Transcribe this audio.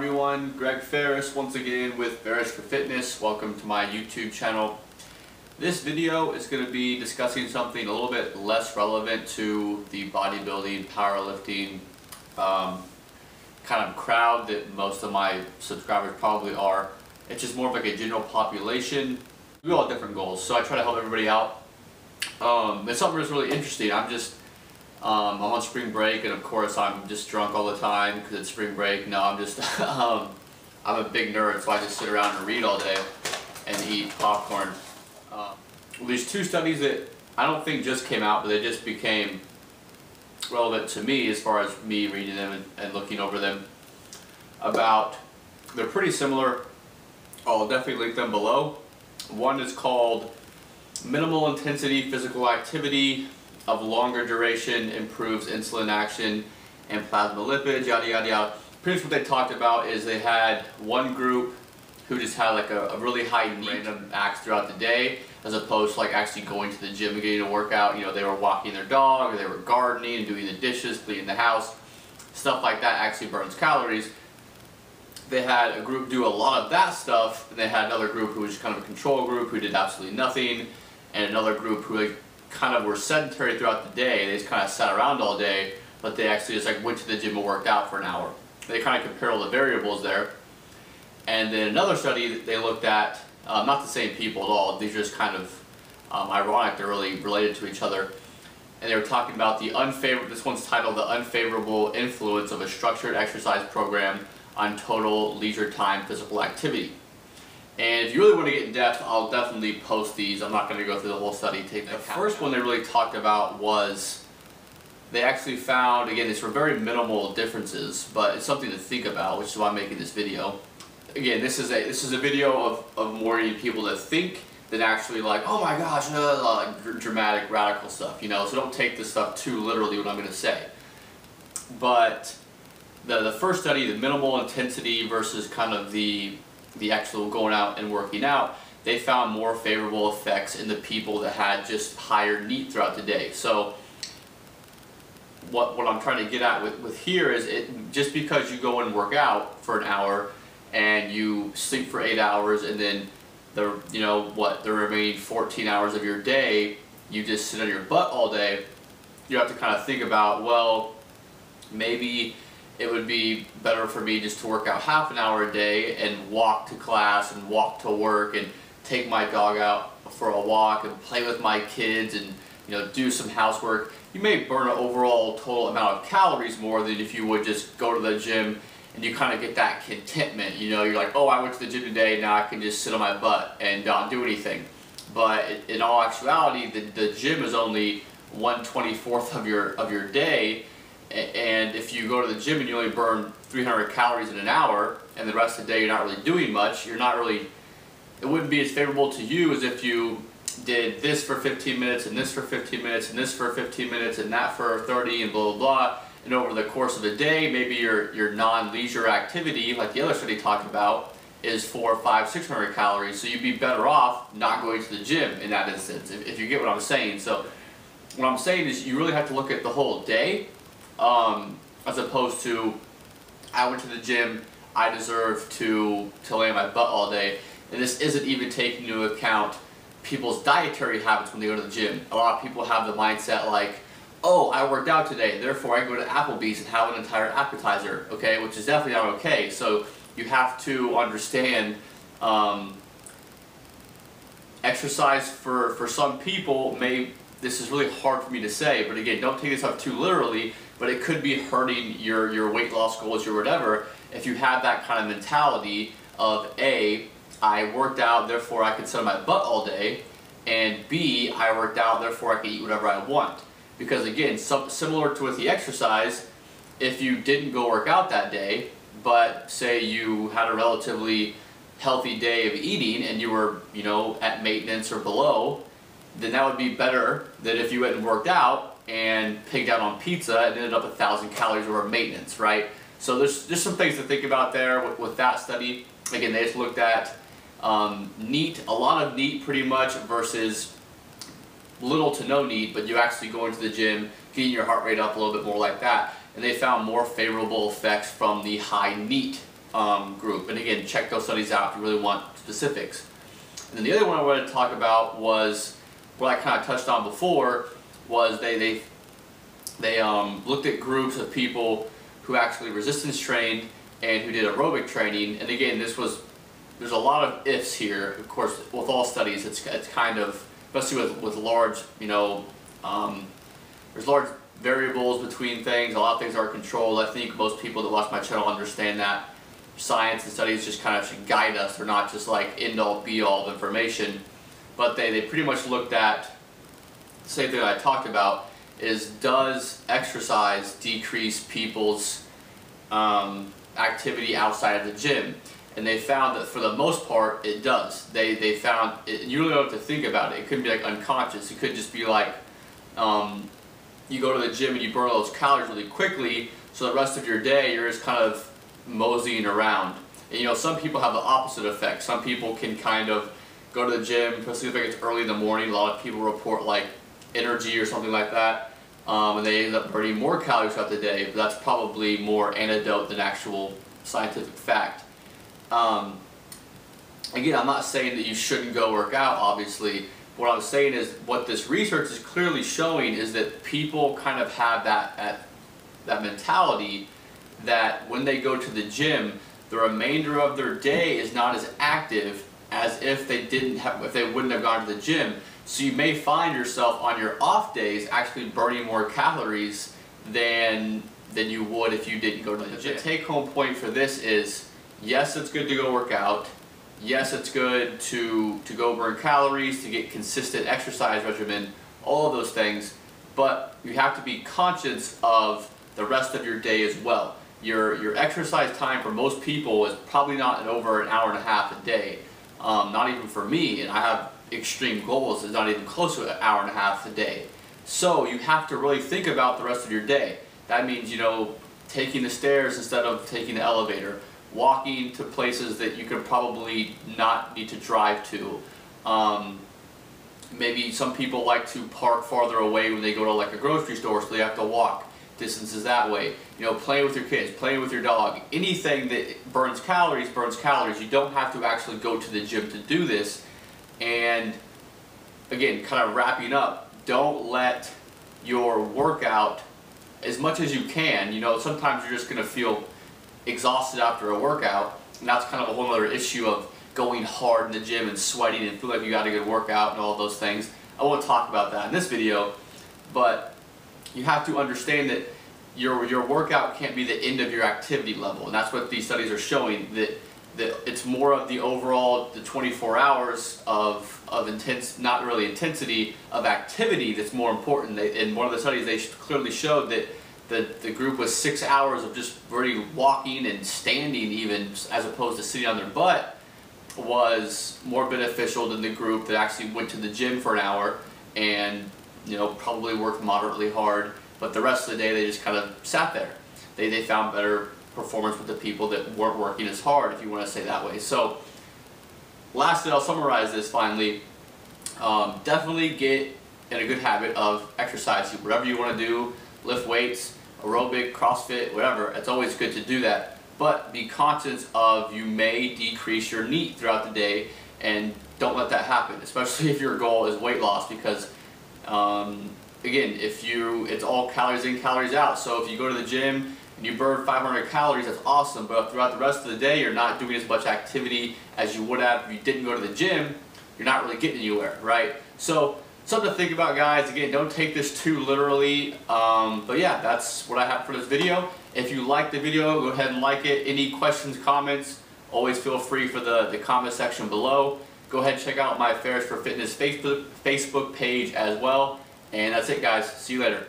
everyone, Greg Ferris once again with Ferris for Fitness. Welcome to my YouTube channel. This video is going to be discussing something a little bit less relevant to the bodybuilding, powerlifting kind of crowd that most of my subscribers probably are. It's just more of like a general population. We all have different goals, so I try to help everybody out. It's something that's really interesting. I'm on spring break, and of course I'm just drunk all the time because it's spring break. No, I'm just I'm a big nerd, so I just sit around and read all day and eat popcorn. Well, there's two studies that I don't think just came out, but they just became relevant to me as far as me reading them and looking over them. They're pretty similar. I'll definitely link them below. One is called Minimal Intensity Physical Activity of Longer Duration Improves Insulin Action and Plasma Lipids, yada yada yada. Pretty much what they talked about is they had one group who just had like a really high random acts throughout the day, as opposed to like actually going to the gym and getting a workout. You know, they were walking their dog, or they were gardening and doing the dishes, cleaning the house. Stuff like that actually burns calories. They had a group do a lot of that stuff, and they had another group who was just kind of a control group who did absolutely nothing, and another group who kind of were sedentary throughout the day. They just kind of sat around all day, but they actually just like went to the gym and worked out for an hour. They kind of compare all the variables there. And then another study they looked at, not the same people at all, these are just kind of ironic, they're really related to each other. And they were talking about this one's titled The Unfavorable Influence of a Structured Exercise Program on Total Leisure Time Physical Activity. And if you really want to get in depth, I'll definitely post these. I'm not going to go through the whole study. The first one they really talked about was they actually found, again, these were very minimal differences, but it's something to think about, which is why I'm making this video. Again, this is a video of more people that think than actually like, oh my gosh, like dramatic, radical stuff, you know. So don't take this stuff too literally what I'm going to say. But the first study, the minimal intensity versus kind of the actual going out and working out, they found more favorable effects in the people that had just higher NEAT throughout the day. So what I'm trying to get at with here is just because you go and work out for an hour and you sleep for 8 hours, and then the remaining 14 hours of your day you just sit on your butt all day, you have to kind of think about, well, maybe it would be better for me just to work out half an hour a day and walk to class and walk to work and take my dog out for a walk and play with my kids and, you know, do some housework. You may burn an overall total amount of calories more than if you would just go to the gym and you kind of get that contentment. You know, you're like, oh, I went to the gym today, now I can just sit on my butt and not do anything. But in all actuality, the gym is only 1/24 of your day. And if you go to the gym and you only burn 300 calories in an hour, and the rest of the day you're not really doing much, it wouldn't be as favorable to you as if you did this for 15 minutes, and this for 15 minutes, and this for 15 minutes, and that for 30, and blah, blah, blah. And over the course of a day, maybe your non-leisure activity, like the other study talked about, is 400, 500, 600 calories. So you'd be better off not going to the gym in that instance, if you get what I'm saying. So what I'm saying is you really have to look at the whole day, as opposed to, I went to the gym, I deserve to lay on my butt all day. And this isn't even taking into account people's dietary habits when they go to the gym. A lot of people have the mindset like, oh, I worked out today, therefore I can go to Applebee's and have an entire appetizer, okay, which is definitely not okay. So you have to understand exercise for some people this is really hard for me to say, but again, don't take this up too literally, but it could be hurting your weight loss goals or whatever if you have that kind of mentality of A, I worked out, therefore I can sit on my butt all day, and B, I worked out, therefore I can eat whatever I want. Because again, similar to with the exercise, if you didn't go work out that day, but say you had a relatively healthy day of eating and you were, you know, at maintenance or below, then that would be better than if you went and worked out and pigged out on pizza and ended up 1,000 calories over maintenance, right? So there's some things to think about there with that study. Again, they just looked at NEAT, a lot of NEAT pretty much versus little to no NEAT, but you actually go into the gym, getting your heart rate up a little bit more like that. And they found more favorable effects from the high NEAT group. And again, check those studies out if you really want specifics. And then the other one I wanted to talk about was what I kind of touched on before, was they looked at groups of people who actually resistance trained and who did aerobic training. And again, there's a lot of ifs here. Of course, with all studies, it's kind of, especially with large, there's large variables between things. A lot of things are controlled. I think most people that watch my channel understand that science and studies just kind of should guide us. They're not just like end-all be-all of information. But they pretty much looked at the same thing I talked about, is does exercise decrease people's activity outside of the gym? And they found that for the most part it does. They found, you really don't have to think about it. It couldn't be like unconscious. It could just be like you go to the gym and you burn all those calories really quickly, so the rest of your day you're just kind of moseying around. And some people have the opposite effect. Some people can kind of go to the gym, especially if it's early in the morning. A lot of people report like energy or something like that, and they end up burning more calories throughout the day. But that's probably more anecdote than actual scientific fact. Again, I'm not saying that you shouldn't go work out, obviously. What I'm saying is what this research is clearly showing is that people kind of have that mentality that when they go to the gym, the remainder of their day is not as active as if they wouldn't have gone to the gym. So you may find yourself on your off days actually burning more calories than you would if you didn't go to the gym. The take-home point for this is, yes, it's good to go work out. Yes, it's good to go burn calories, to get consistent exercise regimen, all of those things, but you have to be conscious of the rest of your day as well. Your exercise time for most people is probably not over an hour and a half a day. Not even for me, and I have extreme goals, it's not even close to an hour and a half a day. So you have to really think about the rest of your day. That means, taking the stairs instead of taking the elevator, walking to places that you could probably not need to drive to. Maybe some people like to park farther away when they go to like a grocery store, so they have to walk distances that way. Playing with your kids, playing with your dog, anything that burns calories burns calories. You don't have to actually go to the gym to do this. And again, kind of wrapping up, don't let your workout, as much as you can, sometimes you're just going to feel exhausted after a workout, and that's kind of a whole other issue of going hard in the gym and sweating and feel like you got a good workout and all those things. I won't talk about that in this video, but you have to understand that your workout can't be the end of your activity level, and that's what these studies are showing, that it's more of the overall, the 24 hours of intense, not really intensity, of activity that's more important. In one of the studies they clearly showed that the group was 6 hours of just really walking and standing even, as opposed to sitting on their butt, was more beneficial than the group that actually went to the gym for an hour and probably worked moderately hard, but the rest of the day they just kind of sat there. They found better performance with the people that weren't working as hard, if you want to say that way. So lastly, I'll summarize this finally. Definitely get in a good habit of exercise. Whatever you want to do, lift weights, aerobic, CrossFit, whatever, it's always good to do that. But be conscious of, you may decrease your NEAT throughout the day, and don't let that happen, especially if your goal is weight loss, because again, it's all calories in, calories out. So if you go to the gym and you burn 500 calories, that's awesome, but throughout the rest of the day you're not doing as much activity as you would have if you didn't go to the gym, you're not really getting anywhere, right? So something to think about, guys. Again, don't take this too literally, but yeah, that's what I have for this video. If you like the video, go ahead and like it. Any questions, comments, always feel free for the comment section below. Go ahead and check out my Affairs for Fitness Facebook page as well. And that's it, guys. See you later.